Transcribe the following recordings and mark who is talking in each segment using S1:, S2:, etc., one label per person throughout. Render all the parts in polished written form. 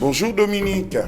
S1: Bonjour Dominique.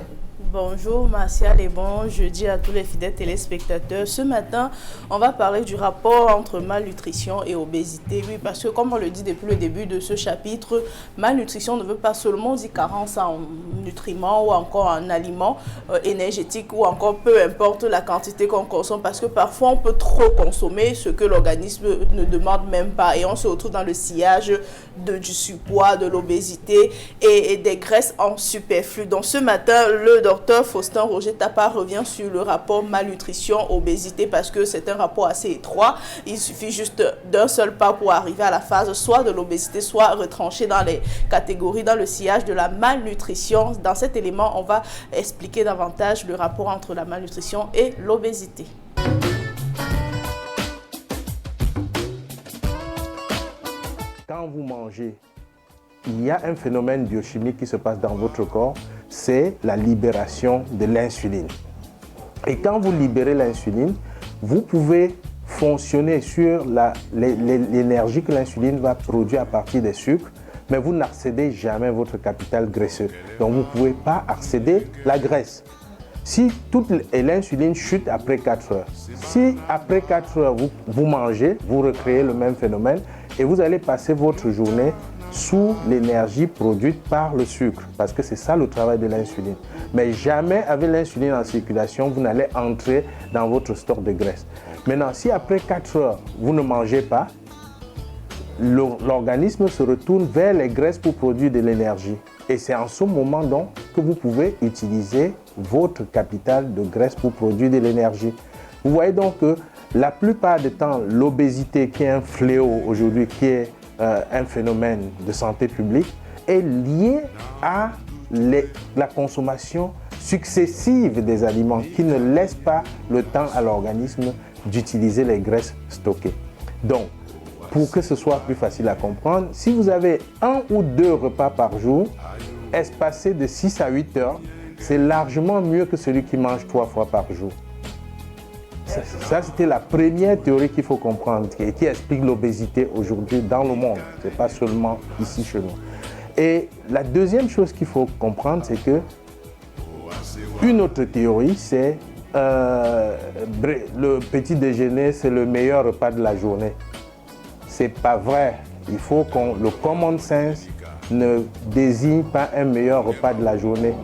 S2: Bonjour Martial et bon jeudi à tous les fidèles téléspectateurs. Ce matin, on va parler du rapport entre malnutrition et obésité. Oui, parce que comme on le dit depuis le début de ce chapitre, malnutrition ne veut pas seulement dire carence en nutriments ou encore en aliments énergétiques ou encore peu importe la quantité qu'on consomme, parce que parfois on peut trop consommer ce que l'organisme ne demande même pas et on se retrouve dans le sillage du surpoids, de l'obésité et des graisses en superflu. Donc ce matin, le docteur Faustin Roger Tapa revient sur le rapport malnutrition-obésité parce que c'est un rapport assez étroit. Il suffit juste d'un seul pas pour arriver à la phase soit de l'obésité, soit retranché dans les catégories, dans le sillage de la malnutrition. Dans cet élément, on va expliquer davantage le rapport entre la malnutrition et l'obésité.
S3: Quand vous mangez, il y a un phénomène biochimique qui se passe dans votre corps, c'est la libération de l'insuline. Et quand vous libérez l'insuline, vous pouvez fonctionner sur l'énergie que l'insuline va produire à partir des sucres, mais vous n'accédez jamais à votre capital graisseux. Donc vous ne pouvez pas accéder à la graisse. Si l'insuline chute après 4 heures, si après 4 heures vous mangez, vous recréez le même phénomène et vous allez passer votre journée sous l'énergie produite par le sucre, parce que c'est ça le travail de l'insuline. Mais jamais avec l'insuline en circulation, vous n'allez entrer dans votre stock de graisse. Maintenant, si après 4 heures, vous ne mangez pas, l'organisme se retourne vers les graisses pour produire de l'énergie. Et c'est en ce moment donc que vous pouvez utiliser votre capital de graisse pour produire de l'énergie. Vous voyez donc que la plupart du temps, l'obésité qui est un fléau aujourd'hui, qui est un phénomène de santé publique, est lié à la consommation successive des aliments qui ne laissent pas le temps à l'organisme d'utiliser les graisses stockées. Donc, pour que ce soit plus facile à comprendre, si vous avez 1 ou 2 repas par jour, espacés de 6 à 8 heures, c'est largement mieux que celui qui mange 3 fois par jour. Ça, c'était la première théorie qu'il faut comprendre et qui explique l'obésité aujourd'hui dans le monde. Ce n'est pas seulement ici chez nous. Et la deuxième chose qu'il faut comprendre, c'est que une autre théorie, c'est le petit déjeuner, c'est le meilleur repas de la journée. Ce n'est pas vrai. Il faut le common sense ne désigne pas un meilleur repas de la journée.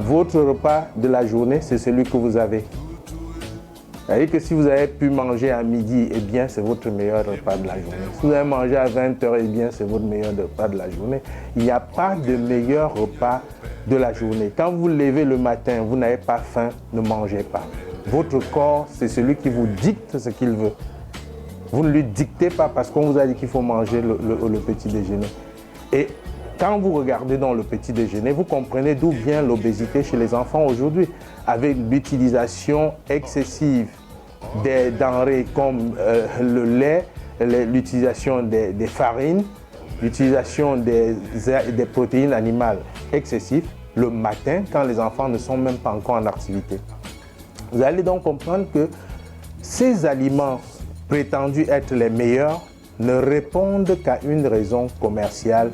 S3: Votre repas de la journée, c'est celui que vous avez. C'est-à-dire que si vous avez pu manger à midi, eh bien, c'est votre meilleur repas de la journée. Si vous avez mangé à 20h, eh bien, c'est votre meilleur repas de la journée. Il n'y a pas de meilleur repas de la journée. Quand vous levez le matin, vous n'avez pas faim, ne mangez pas. Votre corps, c'est celui qui vous dicte ce qu'il veut. Vous ne lui dictez pas parce qu'on vous a dit qu'il faut manger le petit déjeuner. Et quand vous regardez dans le petit déjeuner, vous comprenez d'où vient l'obésité chez les enfants aujourd'hui, avec l'utilisation excessive des denrées comme le lait, l'utilisation des farines, l'utilisation des protéines animales excessives le matin quand les enfants ne sont même pas encore en activité. Vous allez donc comprendre que ces aliments prétendus être les meilleurs ne répondent qu'à une raison commerciale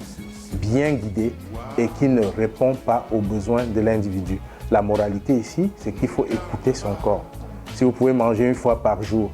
S3: bien guidée et qui ne répond pas aux besoins de l'individu. La moralité ici, c'est qu'il faut écouter son corps. Si vous pouvez manger 1 fois par jour,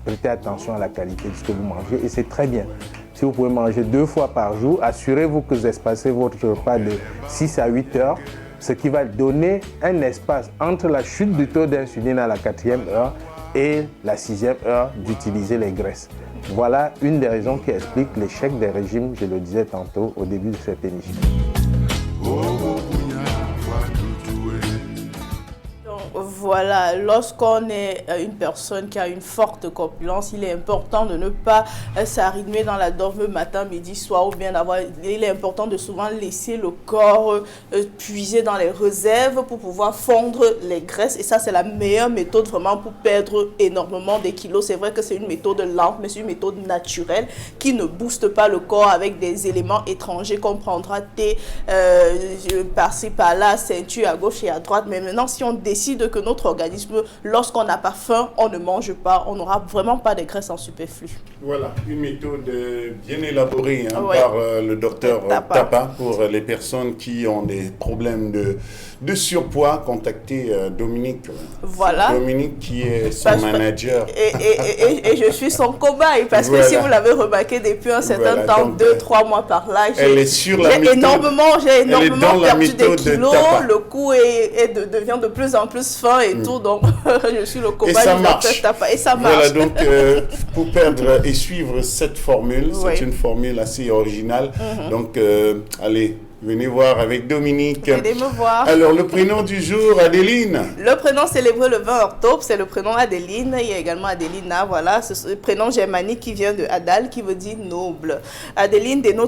S3: prêtez attention à la qualité de ce que vous mangez et c'est très bien. Si vous pouvez manger 2 fois par jour, assurez-vous que vous espacez votre repas de 6 à 8 heures, ce qui va donner un espace entre la chute du taux d'insuline à la 4e heure et la 6e heure d'utiliser les graisses. Voilà une des raisons qui explique l'échec des régimes, je le disais tantôt au début de cette émission.
S2: Voilà, lorsqu'on est une personne qui a une forte corpulence, il est important de ne pas s'arrimer dans la dorme matin, midi, soir, ou bien il est important de souvent laisser le corps puiser dans les réserves pour pouvoir fondre les graisses. Et ça, c'est la meilleure méthode vraiment pour perdre énormément de kilos. C'est vrai que c'est une méthode lente, mais c'est une méthode naturelle qui ne booste pas le corps avec des éléments étrangers qu'on prendra par-ci, par-là, ceinture à gauche et à droite. Mais maintenant, si on décide que notre notre organisme, lorsqu'on n'a pas faim, on ne mange pas, on n'aura vraiment pas de graisse en superflu.
S1: Voilà, une méthode bien élaborée
S2: Ouais.
S1: par le docteur
S2: Tapa.
S1: Tapa pour les personnes qui ont des problèmes de surpoids. Contactez Dominique.
S2: Voilà.
S1: Dominique qui est son
S2: Parce que-
S1: manager.
S2: Et je suis son cobaye, parce que
S1: Voilà.
S2: si vous l'avez remarqué depuis un certain
S1: Voilà,
S2: temps,
S1: donc,
S2: 2-3 mois par là,
S1: elle est sur la
S2: j'ai
S1: méthode.
S2: énormément
S1: dans la
S2: perdu des
S1: méthode de
S2: kilos,
S1: Tapa.
S2: le cou devient de plus en plus fin et tout, donc je suis le
S1: Et
S2: cobaye
S1: ça
S2: du
S1: marche.
S2: docteur Tapa, et ça marche.
S1: Voilà, donc pour perdre et suivre cette formule,
S2: Oui.
S1: c'est une formule assez originale. Donc, allez, venez voir avec Dominique.
S2: Venez me voir.
S1: Alors, le prénom du jour, Adéline.
S2: Le prénom célébré le 20 octobre, c'est le prénom Adéline. Il y a également Adélina, voilà, ce prénom germanique qui vient de Adal, qui veut dire noble. Adéline, des nôtres